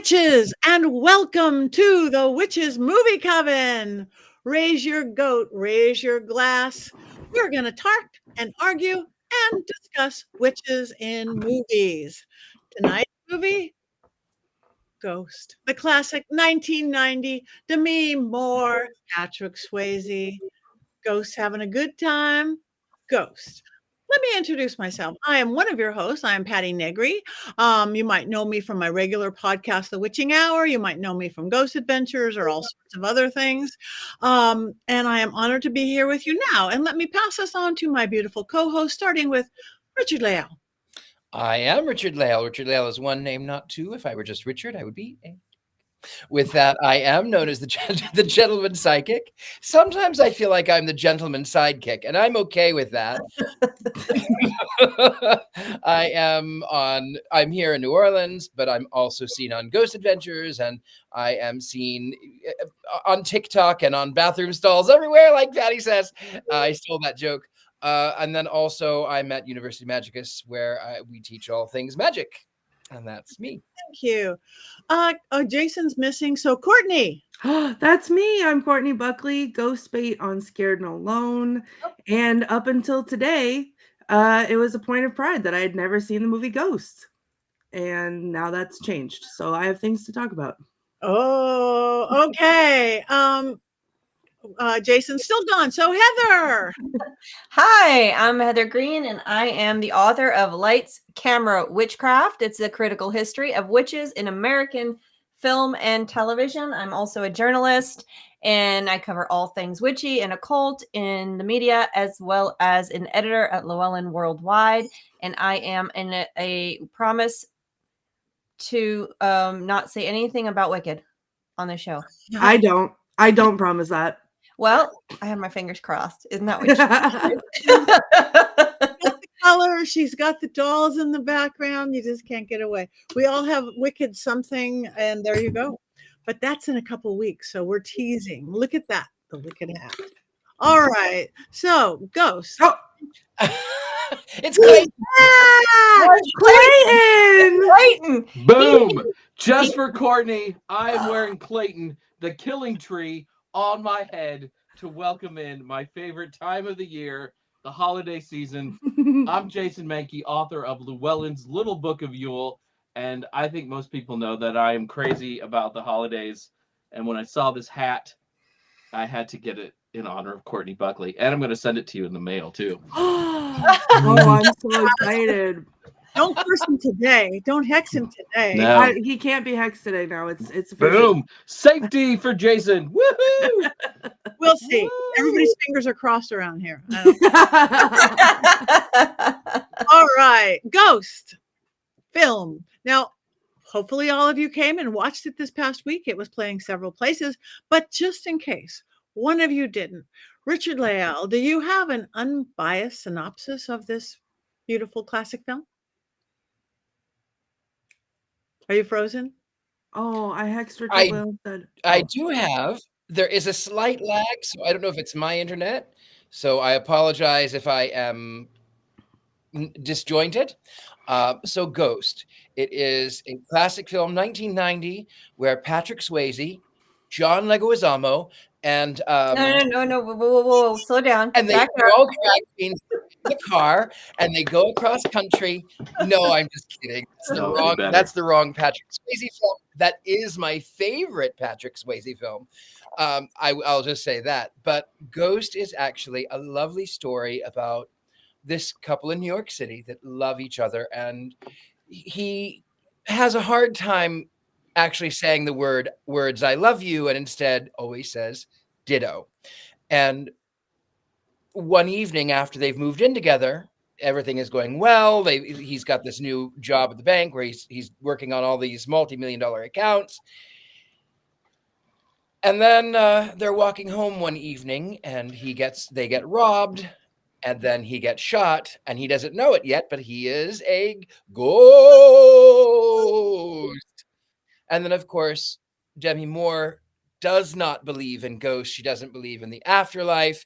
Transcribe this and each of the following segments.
witches, and welcome to the Witches Movie Coven. Raise your goat, raise your glass. We're going to talk and argue and discuss witches in movies. Tonight's movie, Ghost, the classic 1990 Demi Moore, Patrick Swayze. Ghost having a good time. Ghost. Let me introduce myself. I am one of your hosts. I am Patti Negri. You might know me from my regular podcast, The Witching Hour. You might know me from Ghost Adventures or all sorts of other things. And I am honored to be here with you now. And let me pass this on to my beautiful co-host, starting with Richard-Lael. I am Richard-Lael. Richard-Lael is one name, not two. If I were just Richard, I would be a. With that, I am known as the gentleman psychic. Sometimes I feel like I'm the gentleman sidekick, and I'm okay with that. I'm here in New Orleans, but I'm also seen on Ghost Adventures, and I am seen on TikTok and on bathroom stalls everywhere, like Patty says. I stole that joke. And then also I'm at University Magicus, where we teach all things magic. And that's me. Thank you. Jason's missing. So Courtney. That's me. I'm Courtney Buckley, ghost bait on Scared and Alone. And up until today, it was a point of pride that I had never seen the movie Ghost. And now that's changed. So I have things to talk about. Oh, okay. Jason's still gone. So Heather. Hi, I'm Heather Greene, and I am the author of Lights, Camera, Witchcraft. It's a critical history of witches in American film and television. I'm also a journalist, and I cover all things witchy and occult in the media, as well as an editor at Llewellyn Worldwide. And I am in a promise to not say anything about Wicked on the show. I don't promise that. Well, I have my fingers crossed. Isn't that what you got the color? She's got the dolls in the background. You just can't get away. We all have Wicked something, and there you go. But that's in a couple weeks, so we're teasing. Look at that, the Wicked hat. All right, so Ghost. Oh. It's Clayton. Clayton. Boom! Just for Courtney, I am wearing Clayton, the killing tree, on my head to welcome in my favorite time of the year, the holiday season. I'm Jason Mankey, author of Llewellyn's Little Book of Yule, and I think most people know that I am crazy about the holidays. And when I saw this hat, I had to get it in honor of Courtney Buckley, and I'm going to send it to you in the mail too. Oh, I'm so excited. Don't curse him today. Don't hex him today. No. He can't be hexed today now. It's Boom! Safety for Jason. Woohoo! We'll see. Everybody's fingers are crossed around here. All right. Ghost film. Now, hopefully all of you came and watched it this past week. It was playing several places, but just in case one of you didn't, Richard-Lael, do you have an unbiased synopsis of this beautiful classic film? Are you frozen? Oh, I hexed her. I do have. There is a slight lag, so I don't know if it's my internet. So I apologize if I am disjointed. So Ghost. It is a classic film, 1990, where Patrick Swayze, John Leguizamo, and no, whoa, slow down. And they all drag queens in the car, and they go across country. No, I'm just kidding. That's the wrong Patrick Swayze film. That is my favorite Patrick Swayze film. I'll just say that. But Ghost is actually a lovely story about this couple in New York City that love each other, and he has a hard time actually saying the words "I love you," and instead always says "ditto." And one evening after they've moved in together, everything is going well. He's got this new job at the bank where he's working on all these multi-million-dollar accounts. And then they're walking home one evening, and they get robbed, and then he gets shot, and he doesn't know it yet, but he is a ghost. And then, of course, Demi Moore does not believe in ghosts. She doesn't believe in the afterlife.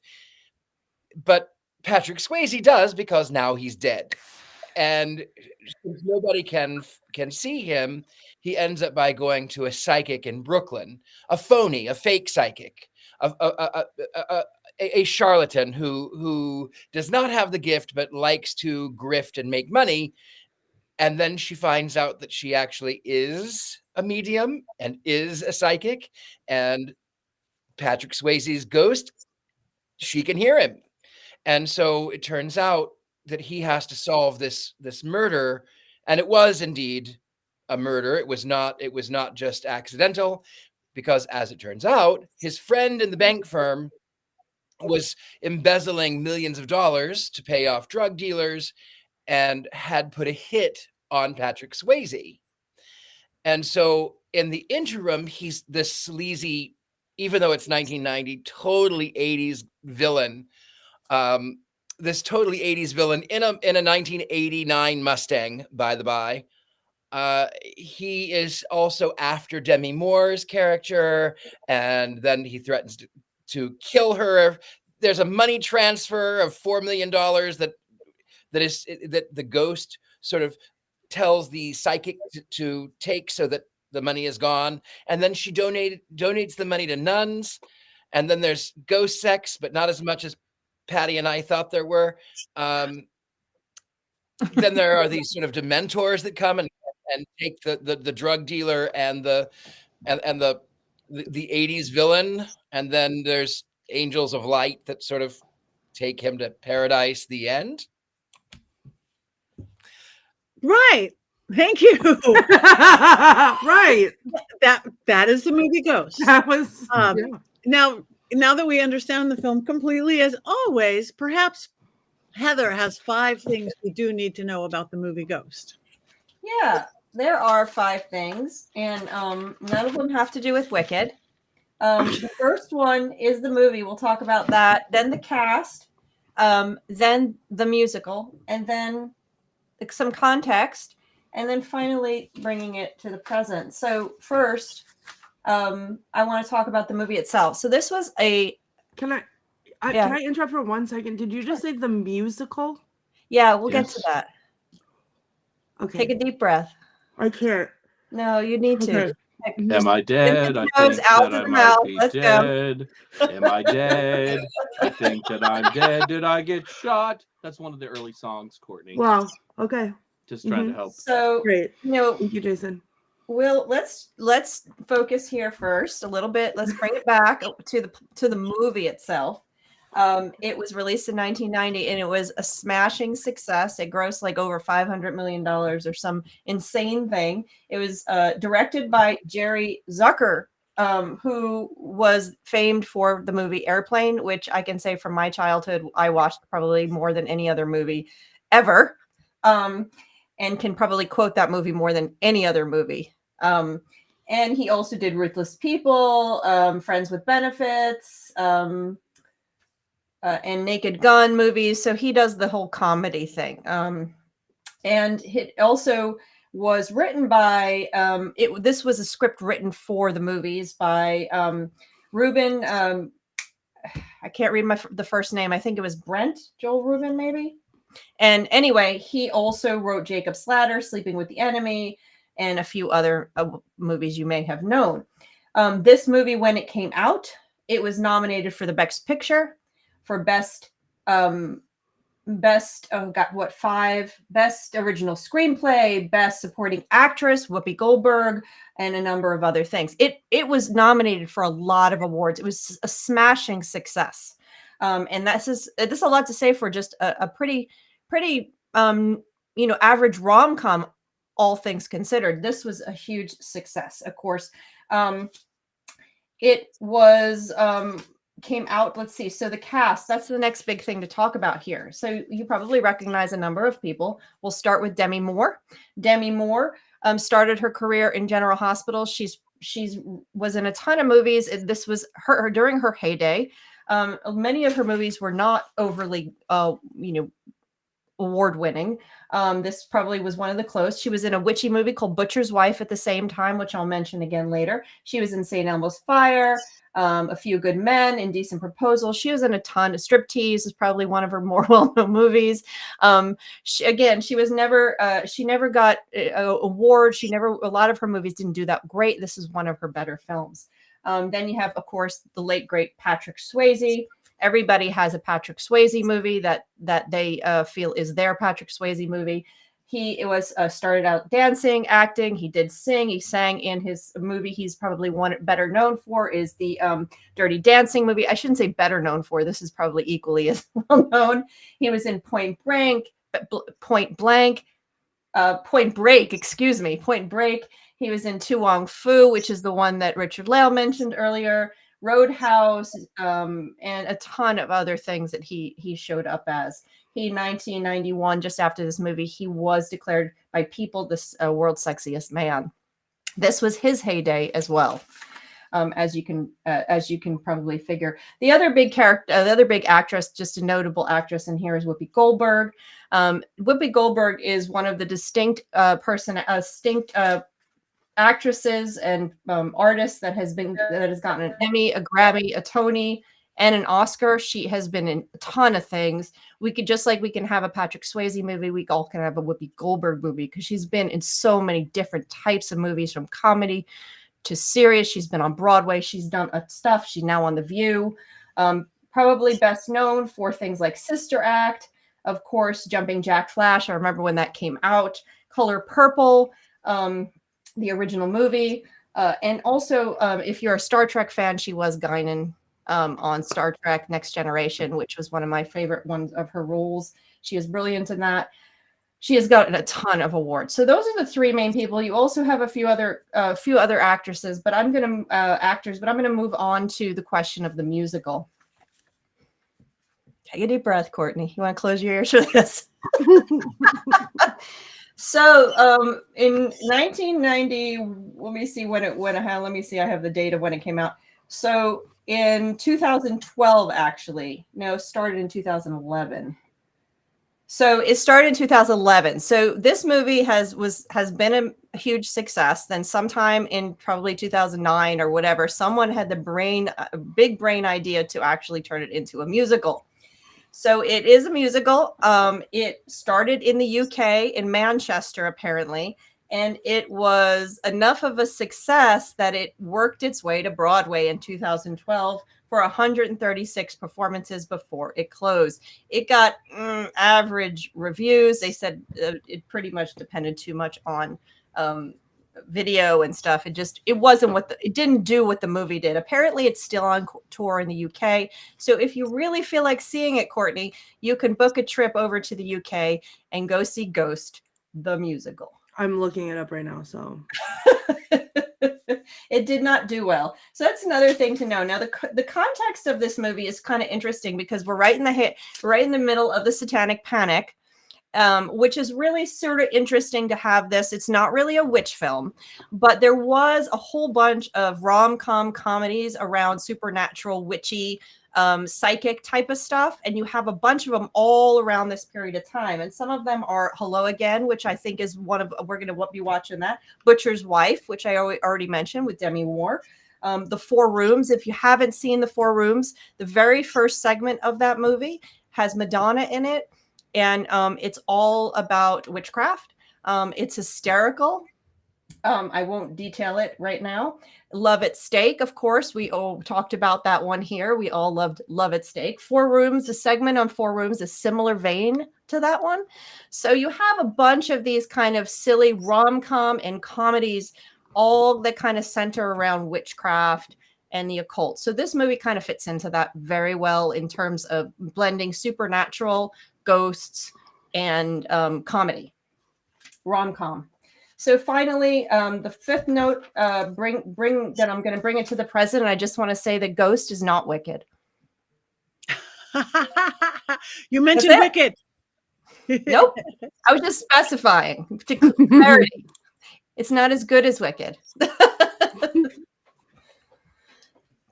But Patrick Swayze does, because now he's dead. and since nobody can see him, he ends up by going to a psychic in Brooklyn, a phony, a fake psychic, a charlatan who does not have the gift but likes to grift and make money. And then she finds out that she actually is a medium and is a psychic, and Patrick Swayze's ghost, she can hear him. And so it turns out that he has to solve this murder, and it was indeed a murder. It was not just accidental, because as it turns out, his friend in the bank firm was embezzling millions of dollars to pay off drug dealers and had put a hit on Patrick Swayze. And so in the interim, he's this sleazy, even though it's 1990, totally 80s villain. This totally 80s villain in a 1989 Mustang, by the by. He is also after Demi Moore's character, and then he threatens to kill her. There's a money transfer of $4 million that the ghost sort of tells the psychic to take so that the money is gone, and then she donates the money to nuns, and then there's ghost sex, but not as much as Patty and I thought there were. Then there are these sort of dementors that come and take the drug dealer and the 80s villain, and then there's angels of light that sort of take him to paradise. The end. Right. Thank you. Right. That is the movie Ghost. That was Now that we understand the film completely, as always, perhaps Heather has 5 things we do need to know about the movie Ghost. Yeah, there are 5 things, and none of them have to do with Wicked. The first one is the movie. We'll talk about that. Then the cast, then the musical, and then some context, and then finally bringing it to the present. So first, I want to talk about the movie itself. So this was a... Can I interrupt for 1 second? Did you just say the musical? Yeah, we'll get to that. Okay. Take a deep breath. I can't. No, you need to. Okay. Am I dead? I think that I might be dead. Am I dead? I think that I'm dead. Did I get shot? That's one of the early songs, Courtney. Wow. Okay. Just trying to help. So Great. You Thank you, Jason. let's focus here first a little bit. Let's bring it back to the movie itself. It was released in 1990, and it was a smashing success. It grossed like over $500 million or some insane thing. It was directed by Jerry Zucker, who was famed for the movie Airplane, which I can say from my childhood, I watched probably more than any other movie ever, and can probably quote that movie more than any other movie. And he also did Ruthless People, Friends with Benefits, and Naked Gun movies. So he does the whole comedy thing. And it also was written by, this was a script written for the movies by Reuben, I can't read the first name. I think it was Joel Reuben, maybe. And anyway, he also wrote Jacob's Ladder, Sleeping with the Enemy, and a few other movies you may have known. This movie, when it came out, it was nominated for the Best Picture, for best original screenplay, best supporting actress, Whoopi Goldberg, and a number of other things. It was nominated for a lot of awards. It was a smashing success. And this is a lot to say for just a pretty average rom-com, all things considered. This was a huge success. Of course, it was came out. Let's see. So the cast, that's the next big thing to talk about here. So you probably recognize a number of people. We'll start with Demi Moore. Demi Moore started her career in General Hospital. She's was in a ton of movies. This was her during her heyday. Many of her movies were not overly award-winning. This probably was one of the close. She was in a witchy movie called Butcher's Wife at the same time, which I'll mention again later. She was in St. Elmo's Fire, A Few Good Men, Indecent Proposal. She was in a ton of Striptease is probably one of her more well-known movies. She was never, she never got an award. A lot of her movies didn't do that great. This is one of her better films. Then you have, of course, the late, great Patrick Swayze. Everybody has a Patrick Swayze movie that they feel is their Patrick Swayze movie. He started out dancing, acting. He did sing. He sang in his movie. He's probably better known for is the Dirty Dancing movie. I shouldn't say better known for. This is probably equally as well known. He was in Point Break. He was in Tu Wong Fu, which is the one that Richard-Lael mentioned earlier. Roadhouse, and a ton of other things that he showed up as. In 1991, just after this movie, he was declared by People the world's sexiest man. This was his heyday as well, as you can probably figure. The other big actress, just a notable actress in here, is Whoopi Goldberg. Whoopi Goldberg is one of the distinct actresses and artists that has gotten an Emmy, a Grammy, a Tony, and an Oscar. She has been in a ton of things. We can have a Patrick Swayze movie, we all can have a Whoopi Goldberg movie because she's been in so many different types of movies, from comedy to serious. She's been on Broadway. She's done stuff. She's now on The View. Probably best known for things like Sister Act, of course, Jumping Jack Flash. I remember when that came out. Color Purple, the original movie. And also, if you're a Star Trek fan, she was Guinan on Star Trek Next Generation, which was one of my favorite ones of her roles. She is brilliant in that. She has gotten a ton of awards. So those are the three main people. You also have a few other actresses, but I'm going to move on to the question of the musical. Take a deep breath, Courtney. You want to close your ears for this? So in 1990, let me see when it went. Let me see. I have the date of when it came out. So in 2012, actually, no, it started in 2011. So it started in 2011. So this movie has been a huge success. Then sometime in probably 2009 or whatever, someone had the big brain idea to actually turn it into a musical. So it is a musical. It started in the UK, in Manchester, apparently, and it was enough of a success that it worked its way to Broadway in 2012 for 136 performances before it closed. It got average reviews. They said it pretty much depended too much on video and stuff. It didn't do what the movie did. Apparently it's still on tour in the UK. So if you really feel like seeing it, Courtney, you can book a trip over to the UK and go see Ghost, the musical. I'm looking it up right now, so. It did not do well. So that's another thing to know. Now, the context of this movie is kind of interesting because we're right in the middle of the Satanic Panic, which is really sort of interesting to have this. It's not really a witch film, but there was a whole bunch of rom-com comedies around supernatural, witchy, psychic type of stuff. And you have a bunch of them all around this period of time. And some of them are Hello Again, which I think is we're going to be watching that. Butcher's Wife, which I already mentioned with Demi Moore. The Four Rooms. If you haven't seen The Four Rooms, the very first segment of that movie has Madonna in it. And it's all about witchcraft. It's hysterical. I won't detail it right now. Love at Stake, of course. We all talked about that one here. We all loved Love at Stake. Four Rooms, the segment on Four Rooms is similar vein to that one. So you have a bunch of these kind of silly rom-com and comedies, all that kind of center around witchcraft and the occult. So this movie kind of fits into that very well in terms of blending supernatural, ghosts, and comedy, rom-com. So finally, the fifth note, that I'm going to bring it to the present. I just want to say that Ghost is not wicked. You mentioned wicked. Nope. I was just specifying to clarity. It's not as good as Wicked. That's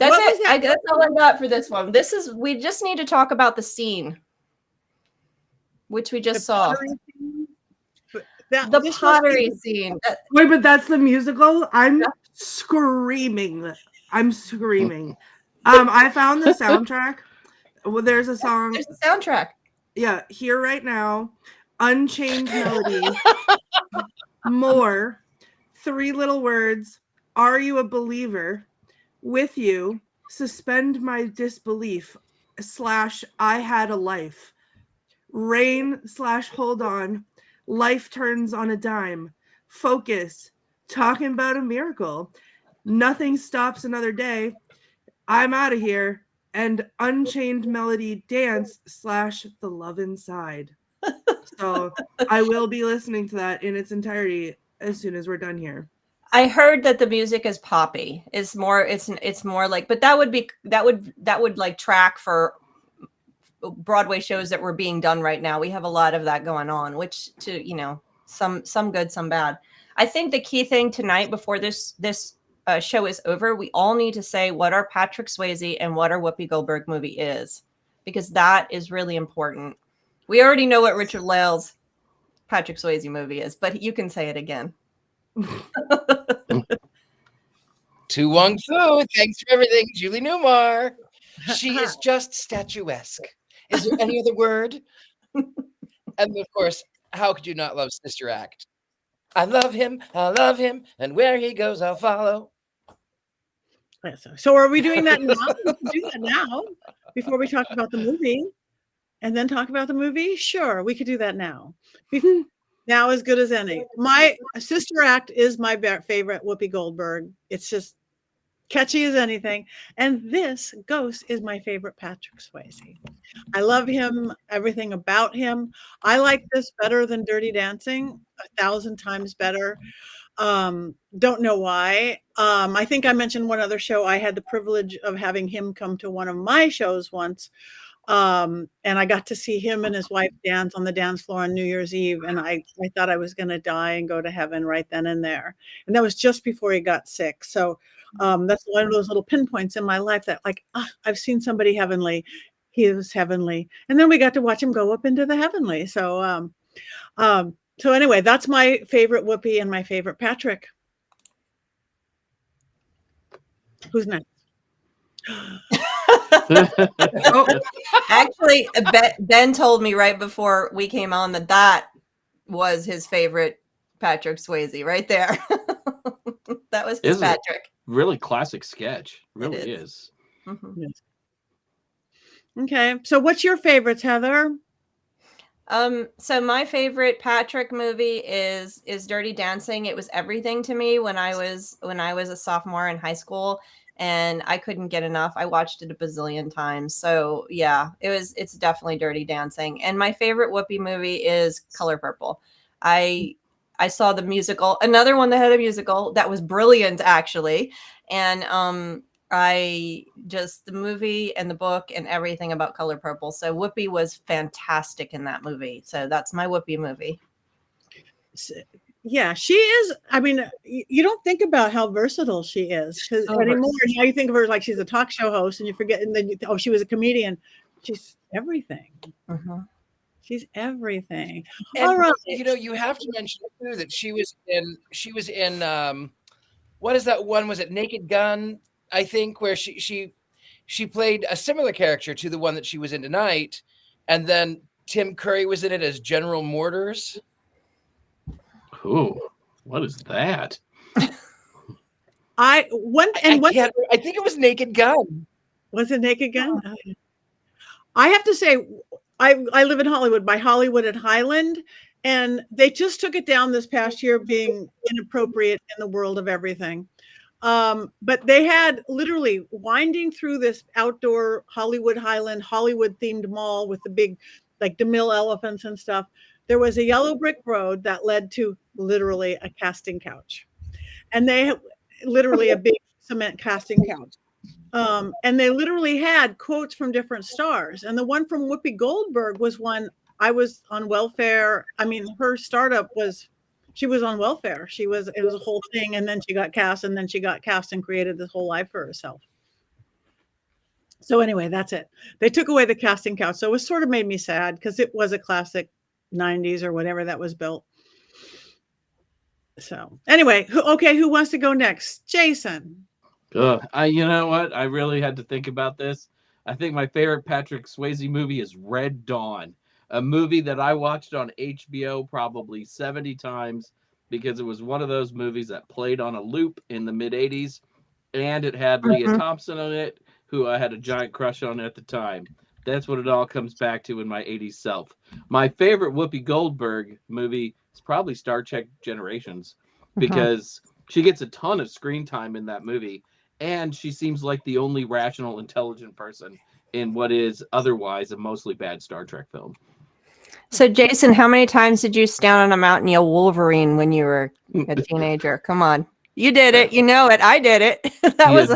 it. That's all I got for this one. We just need to talk about the scene. which we just The saw. pottery scene? The This must pottery be- scene. Wait, but that's the musical? I'm screaming. I'm screaming. I found the soundtrack. Well, there's a song. There's a soundtrack. Yeah, Here Right Now, Unchained Melody, More, Three Little Words, Are You a Believer, With You, Suspend My Disbelief, / I Had a Life, Rain / Hold On, Life Turns on a Dime, Focus, Talking About a Miracle, Nothing Stops Another Day, I'm Out of Here, and Unchained Melody Dance / The Love Inside. So I will be listening to that in its entirety as soon as we're done here. I heard that the music is poppy. It's more like, but that would like track for Broadway shows that were being done right now. We have a lot of that going on, which some good, some bad. I think the key thing tonight before this show is over, we all need to say what our Patrick Swayze and what our Whoopi Goldberg movie is, because that is really important. We already know what Richard-Lael's Patrick Swayze movie is, but you can say it again. To Wong Fu, thanks for everything, Julie Newmar. She is just statuesque. Is there any other word? And of course, how could you not love Sister Act? I love him, and where he goes, I'll follow. So are we doing that now? We can do that now before we talk about the movie, and then talk about the movie. Sure, we could do that now. Now as good as any. My Sister Act is my favorite Whoopi Goldberg. It's just catchy as anything. And this Ghost is my favorite Patrick Swayze. I love him, everything about him. I like this better than Dirty Dancing, 1,000 times better. Don't know why. I think I mentioned one other show. I had the privilege of having him come to one of my shows once. And I got to see him and his wife dance on the dance floor on New Year's Eve. And I thought I was going to die and go to heaven right then and there. And that was just before he got sick. So that's one of those little pinpoints in my life that I've seen somebody heavenly. He was heavenly. And then we got to watch him go up into the heavenly. So anyway, that's my favorite Whoopi and my favorite Patrick. Who's next? Actually, Ben told me right before we came on that was his favorite Patrick Swayze right there. That was his Patrick. Really classic sketch. Really is. Mm-hmm. Yes. Okay, so what's your favorites, Heather? So my favorite Patrick movie is Dirty Dancing. It was everything to me when I was a sophomore in high school, and I couldn't get enough. I watched it a bazillion times. So yeah, it's definitely Dirty Dancing. And my favorite Whoopi movie is Color Purple. I saw the musical, another one that had a musical that was brilliant actually. And the movie and the book and everything about Color Purple. So Whoopi was fantastic in that movie. So that's my Whoopi movie. Yeah, she is. I mean, you don't think about how versatile she is anymore. Now you think of her like she's a talk show host, and you forget, and then she was a comedian. She's everything. Mm-hmm. She's everything. And, all right. You have to mention too that she was in what is that one? Was it Naked Gun? I think where she played a similar character to the one that she was in tonight, and then Tim Curry was in it as General Mortars. Ooh, what is that? I think it was Naked Gun. Was it Naked Gun? Oh. I have to say, I live in Hollywood, by Hollywood at Highland, and they just took it down this past year being inappropriate in the world of everything. But they had literally winding through this outdoor Hollywood Highland, Hollywood themed mall with the big, like DeMille elephants and stuff. There was a yellow brick road that led to literally a casting couch, and they literally a big cement casting couch. And they literally had quotes from different stars. And the one from Whoopi Goldberg was one, I was on welfare. I mean, her startup she was on welfare. It was a whole thing. And then she got cast, and created this whole life for herself. So anyway, that's it. They took away the casting couch. So it sort of made me sad because it was a classic 90s or whatever that was built. So anyway, who wants to go next? Jason. You know what? I really had to think about this. I think my favorite Patrick Swayze movie is Red Dawn, a movie that I watched on HBO probably 70 times because it was one of those movies that played on a loop in the mid 80s, and it had Leah Thompson on it, who I had a giant crush on at the time. That's what it all comes back to in my 80s self. My favorite Whoopi Goldberg movie is probably Star Trek Generations because she gets a ton of screen time in that movie, and she seems like the only rational, intelligent person in what is otherwise a mostly bad Star Trek film. So, Jason, how many times did you stand on a mountain yell Wolverine when you were a teenager? Come on. You did it. You know it. I did it. That was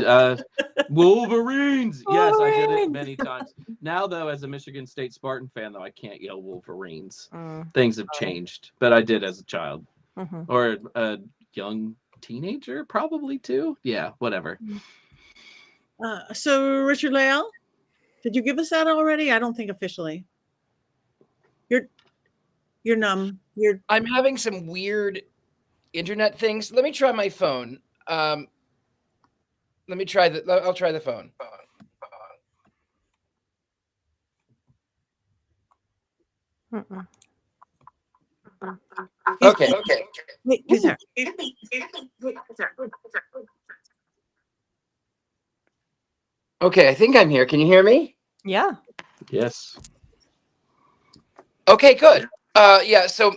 Wolverines. Yes, I did it many times. Now, though, as a Michigan State Spartan fan, though, I can't yell Wolverines. Things have changed, but I did as a child or a young teenager, probably too. Yeah, whatever. So Richard-Lael, did you give us that already? I don't think officially. You're numb. I'm having some weird internet things. Let me try my phone. I'll try the phone. Okay. Wait, he's there. Okay, I think I'm here. Can you hear me? Yeah. Yes. Okay, good. Yeah, so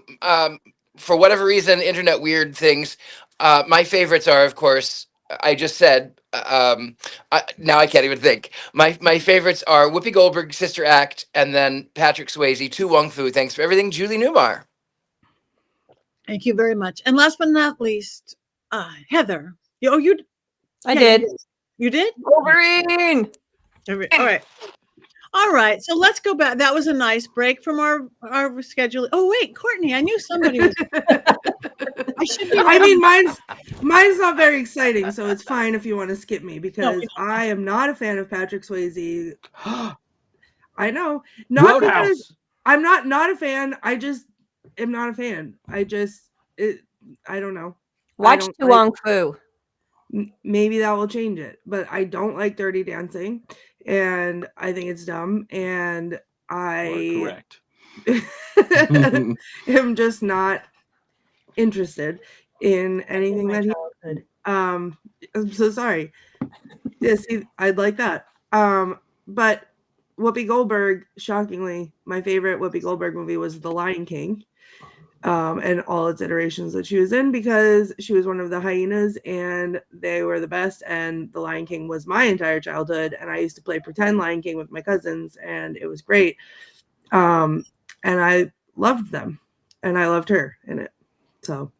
for whatever reason, internet weird things, my favorites are, of course, I just said, now I can't even think. My favorites are Whoopi Goldberg, Sister Act, and then Patrick Swayze, Tu Wong Fu. Thanks for everything, Julie Newmar. Thank you very much. And last but not least, Heather. I did. You did? Wolverine. All right. So let's go back. That was a nice break from our schedule. Oh, wait, Courtney, I knew somebody was. I mean, mine's not very exciting, so it's fine if you want to skip me because I am not a fan of Patrick Swayze. I know. Not because I'm not a fan. I just am not a fan. I don't know. Watch Tu Wong Fu. Maybe that will change it, but I don't like Dirty Dancing, and I think it's dumb, and I am just not interested in anything that he did. I'm so sorry. Yeah, see, I'd like that. But Whoopi Goldberg, shockingly, my favorite Whoopi Goldberg movie was The Lion King. And all its iterations that she was in because she was one of the hyenas and they were the best. And The Lion King was my entire childhood. And I used to play pretend Lion King with my cousins and it was great. And I loved them and I loved her in it. So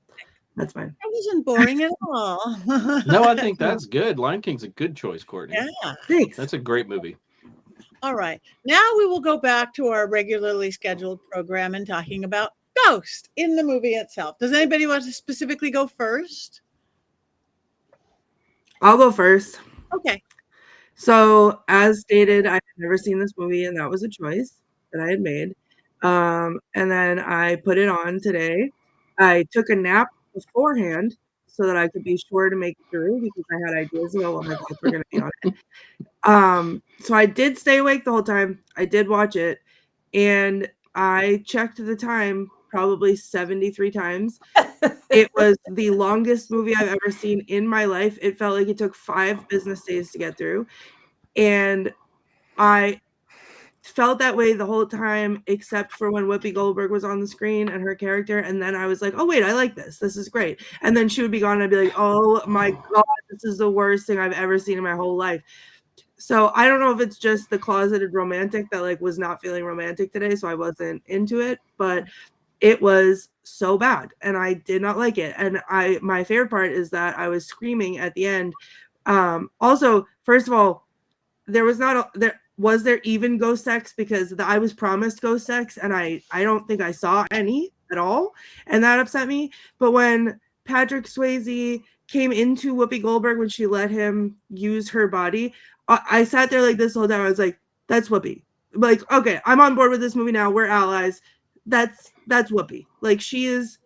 that's fine. That wasn't boring at all. No, I think that's good. Lion King's a good choice, Courtney. Yeah. Thanks. That's a great movie. All right. Now we will go back to our regularly scheduled program and talking about Ghost in the movie itself. Does anybody want to specifically go first? I'll go first. Okay. So as stated, I had never seen this movie and that was a choice that I had made. And then I put it on today. I took a nap beforehand so that I could be sure to make it through because I had ideas about what my thoughts were going to be on it. So I did stay awake the whole time. I did watch it and I checked the time probably 73 times. It was the longest movie I've ever seen in my life. It felt like it took 5 business days to get through. And I felt that way the whole time, except for when Whoopi Goldberg was on the screen and her character. And then I was like, oh, wait, I like this. This is great. And then she would be gone. And I'd be like, oh my God, this is the worst thing I've ever seen in my whole life. So I don't know if it's just the closeted romantic that was not feeling romantic today. So I wasn't into it, but it was so bad and I did not like it. And my favorite part is that I was screaming at the end. Also, first of all, was there even ghost sex because I was promised ghost sex and I don't think I saw any at all. And that upset me. But when Patrick Swayze came into Whoopi Goldberg, when she let him use her body, I sat there like this the whole time. I was like, that's Whoopi. Like, okay, I'm on board with this movie now. We're allies. that's Whoopi. Like, she is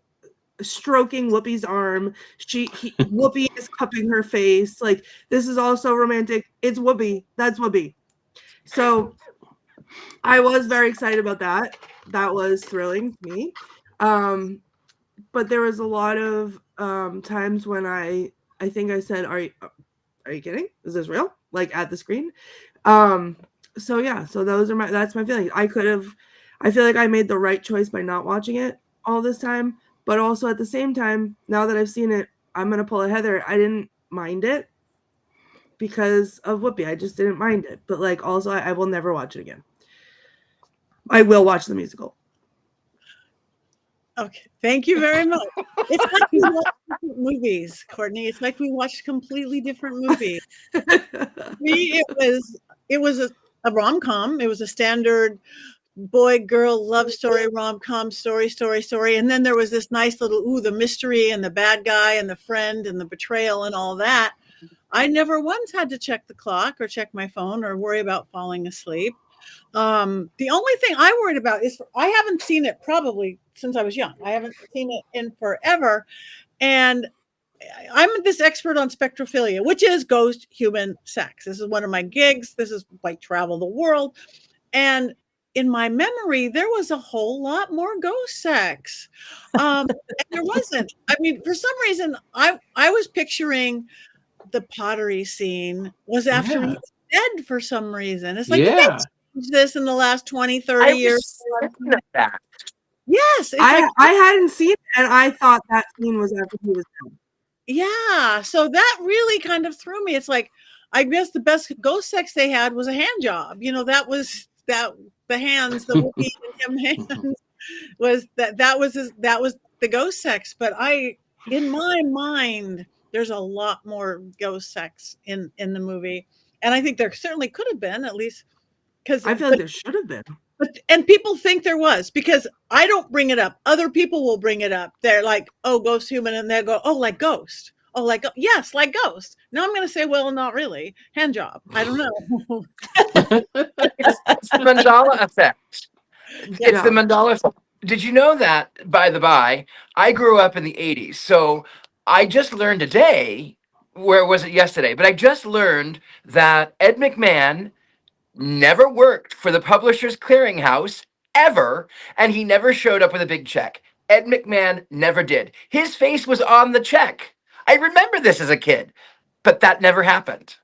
stroking Whoopi's arm. Whoopi is cupping her face. Like, this is also romantic. It's Whoopi. That's Whoopi. So I was very excited about that. That was thrilling me. But there was a lot of times when I think I said, are you kidding? Is this real? Like, at the screen. So yeah, so that's my feeling. I feel like I made the right choice by not watching it all this time, but also at the same time, now that I've seen it, I'm gonna pull a Heather. I didn't mind it because of Whoopi. I just didn't mind it. But like, also, I will never watch it again. I will watch the musical. Okay, thank you very much. It's like we watch different movies, Courtney. It's like we watched completely different movies. Me, it was a rom-com. It was a standard boy-girl love story, rom-com, story. And then there was this nice little, the mystery and the bad guy and the friend and the betrayal and all that. I never once had to check the clock or check my phone or worry about falling asleep. The only thing I worried about is I haven't seen it probably since I was young. I haven't seen it in forever. And I'm this expert on spectrophilia, which is ghost human sex. This is one of my gigs. This is like travel the world. And in my memory, there was a whole lot more ghost sex. And there wasn't. I mean, for some reason, I was picturing the pottery scene was after he was dead for some reason. It's like, did they change this in the last 20, 30 years? That. Yes. I hadn't seen it, and I thought that scene was after he was dead. Yeah. So that really kind of threw me. It's like, I guess the best ghost sex they had was a hand job. That was the hands, the Whoopi and him hands that was the ghost sex. But in my mind, there's a lot more ghost sex in the movie. And I think there certainly could have been, at least because I feel like there should have been. And people think there was, because I don't bring it up. Other people will bring it up. They're like, oh, ghost human. And they'll go, oh, like ghost. Oh, like, yes, like ghost. Now I'm going to say, well, not really. Hand job. I don't know. It's the mandala effect. Yeah. It's the mandala effect. Did you know that, by the by, I grew up in the 80s. So I just learned today, where was it yesterday? But I just learned that Ed McMahon never worked for the Publishers Clearinghouse ever, and he never showed up with a big check. Ed McMahon never did. His face was on the check. I remember this as a kid, but that never happened.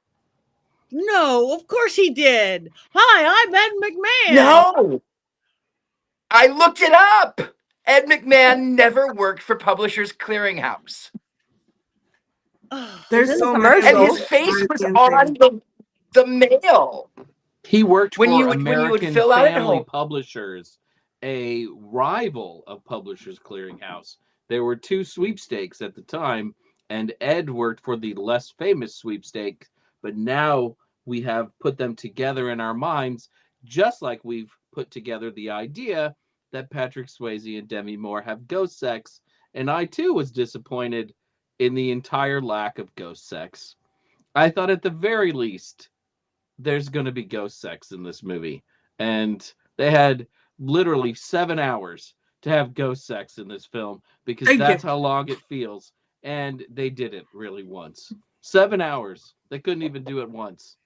No, of course he did. Hi, I'm Ed McMahon. No, I looked it up. Ed McMahon never worked for Publishers Clearinghouse. There's so commercials. many. And his face was on the mail. He worked for When you would American fill out at Family home. Publishers, a rival of Publishers Clearinghouse. There were two sweepstakes at the time, and Ed worked for the less famous sweepstake, but now we have put them together in our minds, just like we've put together the idea that Patrick Swayze and Demi Moore have ghost sex, and I too was disappointed in the entire lack of ghost sex. I thought at the very least there's going to be ghost sex in this movie, and they had literally 7 hours to have ghost sex in this film, because that's how long it feels, and they did it really once. 7 hours. They couldn't even do it once.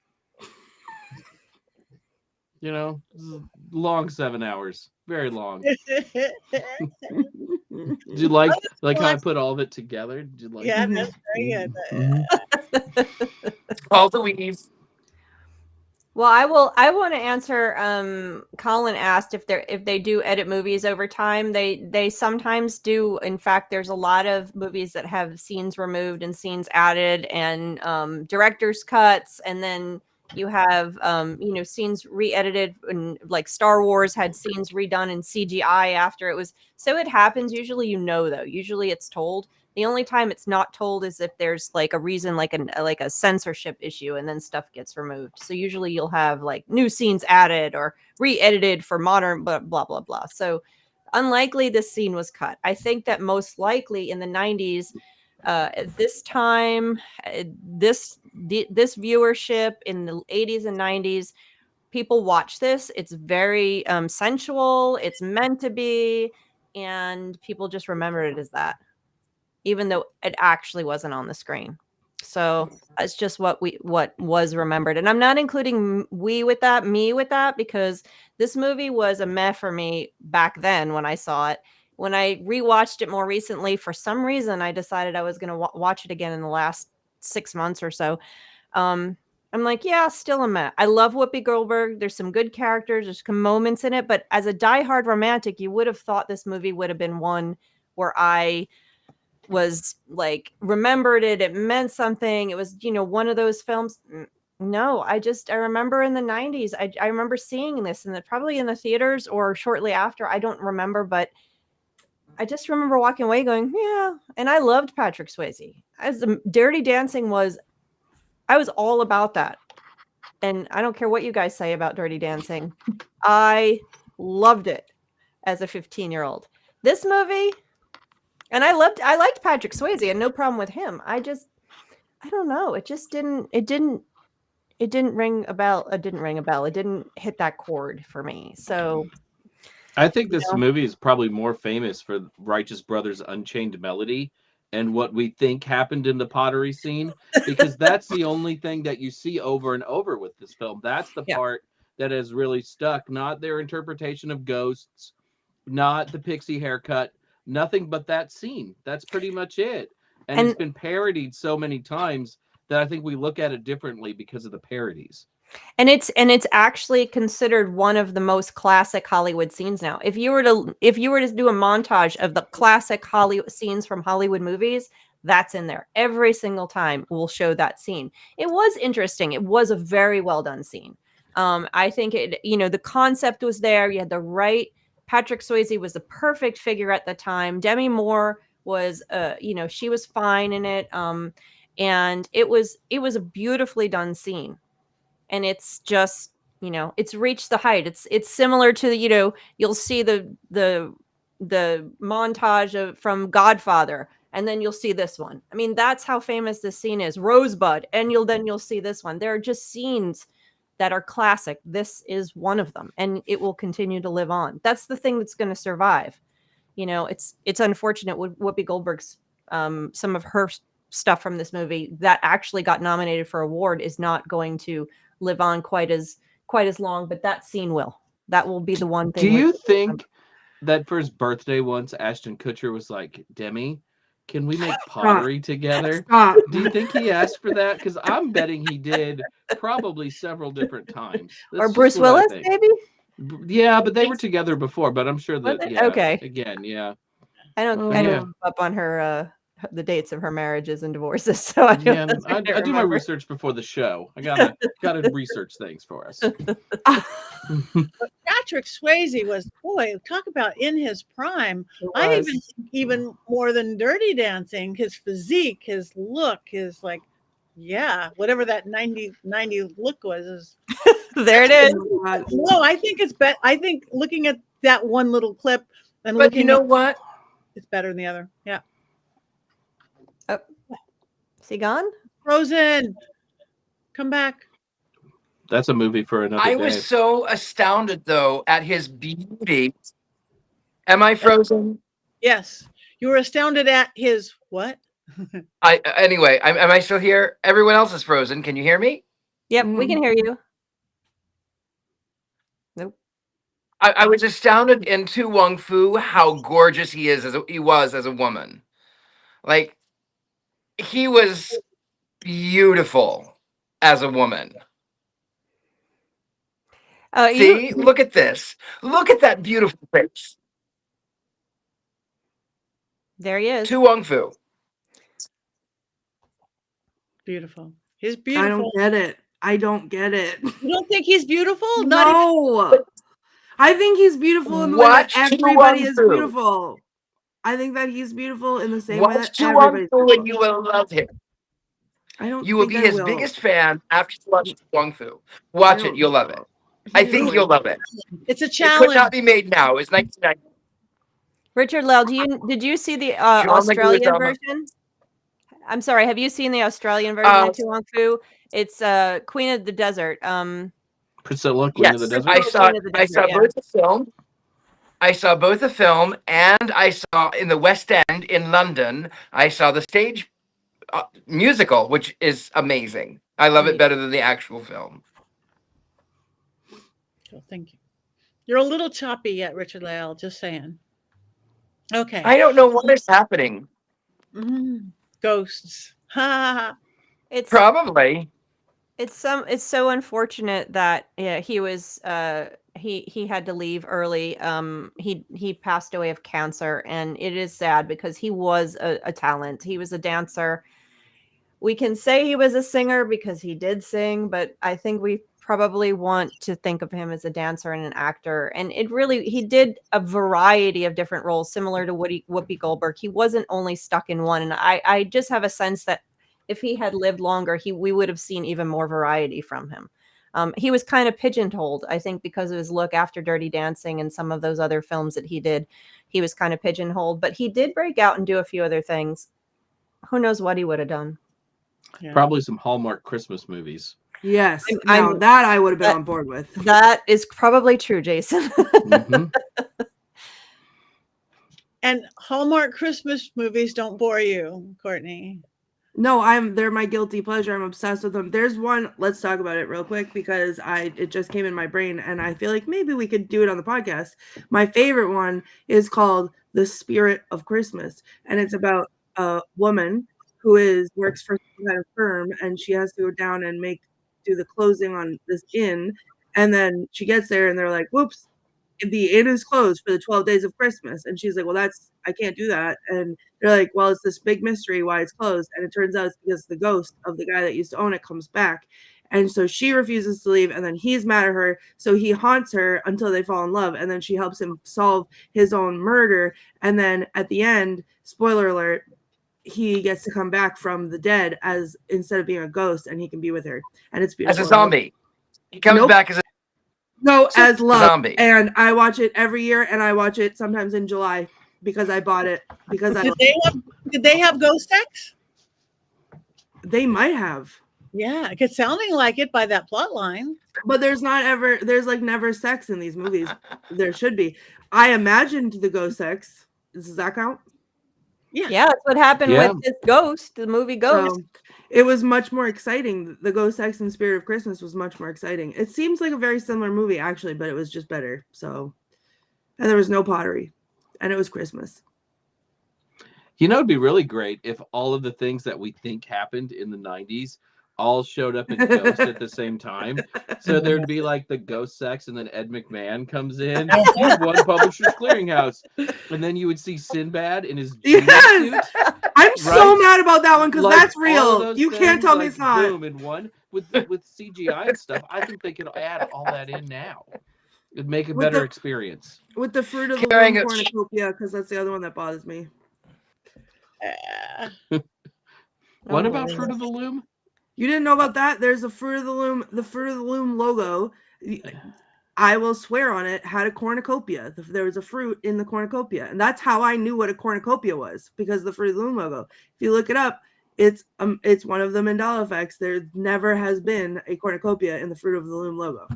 Long 7 hours. Very long. Did you like how I put all of it together? Did you like Yeah, it? that's very good. All the weaves. Well, I want to answer. Colin asked if they do edit movies over time. They sometimes do. In fact, there's a lot of movies that have scenes removed and scenes added, and director's cuts, and then you have scenes re-edited, and like Star Wars had scenes redone in CGI after it was. So it happens. Usually, though. Usually it's told. The only time it's not told is if there's like a reason, like a censorship issue, and then stuff gets removed. So usually you'll have like new scenes added or re-edited for modern, blah, blah, blah, blah. So unlikely this scene was cut. I think that most likely in the 90s, at this time, this viewership in the 80s and 90s people watch this. It's very sensual. It's meant to be, and people just remember it as that, even though it actually wasn't on the screen. So it's just what was remembered. And I'm not including me with that, because this movie was a meh for me back then when I saw it. When I rewatched it more recently, for some reason, I decided I was going to watch it again in the last 6 months or so. I'm like, yeah, still a meh. I love Whoopi Goldberg. There's some good characters. There's some moments in it. But as a diehard romantic, you would have thought this movie would have been one where I was like, remembered it. It meant something. It was, one of those films. No, I remember in the 90s, I remember seeing this probably in the theaters or shortly after. I don't remember, but I just remember walking away going, yeah. And I loved Patrick Swayze. As the Dirty Dancing I was all about that. And I don't care what you guys say about Dirty Dancing. I loved it as a 15-year-old. This movie, and I liked Patrick Swayze and no problem with him. I don't know. It just didn't ring a bell. It didn't ring a bell. It didn't hit that chord for me. So I think this movie is probably more famous for Righteous Brothers' Unchained Melody and what we think happened in the pottery scene, because that's the only thing that you see over and over with this film. That's the part that has really stuck, not their interpretation of ghosts, not the pixie haircut, nothing but that scene. That's pretty much it. And it's been parodied so many times that I think we look at it differently because of the parodies. And it's actually considered one of the most classic Hollywood scenes now. If you were to do a montage of the classic Hollywood scenes from Hollywood movies, that's in there. Every single time we'll show that scene. It was interesting. It was a very well done scene. I think the concept was there. You had the right. Patrick Swayze was the perfect figure at the time. Demi Moore was, she was fine in it. And it was a beautifully done scene. And it's just, it's reached the height. It's similar to you'll see the montage from Godfather, and then you'll see this one. I mean, that's how famous this scene is. Rosebud, and you'll see this one. There are just scenes that are classic. This is one of them, and it will continue to live on. That's the thing that's going to survive. It's unfortunate with Whoopi Goldberg's some of her stuff from this movie that actually got nominated for award is not going to live on quite as long, but that scene will. That will be the one thing. Do you think that for his birthday once, Ashton Kutcher was like, Demi, can we make pottery together? Stop. Do you think he asked for that? Because I'm betting he did probably several different times. That's or Bruce Willis, maybe? Yeah, but they were together before, but I'm sure that, okay. Again, yeah. I don't keep up on her the dates of her marriages and divorces. So I do my research before the show. I gotta research things for us. Patrick Swayze was, boy, talk about in his prime. I even more than Dirty Dancing, his physique, his look, his whatever that 90 look was. There it is. No, I think it's better. I think looking at that one little clip but you know what? It's better than the other. Yeah. Oh, is he gone? Frozen. Come back. That's a movie for another day. I was so astounded, though, at his beauty. Am I frozen? Yes. You were astounded at his what? Anyway, am I still here? Everyone else is frozen. Can you hear me? Yep, we can hear you. Nope. I was astounded in Tu Wong Fu how gorgeous he was as a woman. Like, he was beautiful as a woman. See, look at this. Look at that beautiful face. There he is. Tu Wong Fu. Beautiful. He's beautiful. I don't get it. You don't think he's beautiful? No. I think he's beautiful in the way that everybody is beautiful. I think that he's beautiful in the same way that everybody's beautiful. And you will love him. You will be his biggest fan after you watch Tu Wong Fu. Watch it. You'll love it. I think you'll love it. It's a challenge. It could not be made now. It's 1990. Richard-Lael, did you see the Australian version? I'm sorry. Have you seen the Australian version of Tu Wong Fu? It's Queen of the Desert. Priscilla, Queen of the Desert? I saw Queen of the Desert, both the film. I saw both the film, and I saw in the West End in London. I saw the stage musical, which is amazing. I love it better than the actual film. Oh, thank you. You're a little choppy yet, Richard-Lael, just saying. Okay. I don't know what is happening. Ghosts. Ha. It's Probably. It's so unfortunate that he was he had to leave early. He passed away of cancer, and it is sad because he was a talent. He was a dancer. We can say he was a singer because he did sing, but I think we probably want to think of him as a dancer and an actor. And he did a variety of different roles, similar to Whoopi Goldberg. He wasn't only stuck in one. And I just have a sense that if he had lived longer, we would have seen even more variety from him. He was kind of pigeonholed, I think, because of his look after Dirty Dancing and some of those other films that he did. He was kind of pigeonholed, but he did break out and do a few other things. Who knows what he would have done? Yeah. Probably some Hallmark Christmas movies. Yes, that I would have been on board with. That is probably true, Jason. And Hallmark Christmas movies don't bore you, Courtney? No, they're my guilty pleasure. I'm obsessed with them. There's one, let's talk about it real quick because it just came in my brain and I feel like maybe we could do it on the podcast. My favorite one is called The Spirit of Christmas, and it's about a woman who works for some kind of firm, and she has to go down and do the closing on this inn, and then she gets there and they're like, whoops, the inn is closed for the 12 days of Christmas. And she's like, well, I can't do that. And they're like, well, it's this big mystery why it's closed. And it turns out it's because the ghost of the guy that used to own it comes back. And so she refuses to leave, and then he's mad at her. So he haunts her until they fall in love. And then she helps him solve his own murder. And then at the end, spoiler alert, he gets to come back from the dead instead of being a ghost, and he can be with her. And it's beautiful. As a zombie. He comes back as as love. Zombie. And I watch it every year, and I watch it sometimes in July because I bought it. Because did they have ghost sex? They might have. Yeah, it's sounding like it by that plot line. But there's like never sex in these movies. There should be. I imagined the ghost sex. Does that count? Yeah, that's what happened with this Ghost, the movie Ghost. So, it was much more exciting. The Ghost Sex and Spirit of Christmas was much more exciting. It seems like a very similar movie, actually, but it was just better. So, and there was no pottery, and it was Christmas. You know, it'd be really great if all of the things that we think happened in the 90s all showed up in Ghost at the same time. So there'd be like the ghost sex, and then Ed McMahon comes in, One Publishers Clearinghouse, and then you would see Sinbad in his suit. I'm so mad about that one because that's real. You can't tell me it's not. Boom, in one with CGI and stuff. I think they could add all that in now. It'd make a better experience. With the Fruit of the Loom cornucopia, because that's the other one that bothers me. What about Fruit of the Loom? You didn't know about that? There's a Fruit of the Loom logo. I will swear on it, had a cornucopia. There was a fruit in the cornucopia. And that's how I knew what a cornucopia was, because of the Fruit of the Loom logo. If you look it up, it's one of the Mandela effects. There never has been a cornucopia in the Fruit of the Loom logo.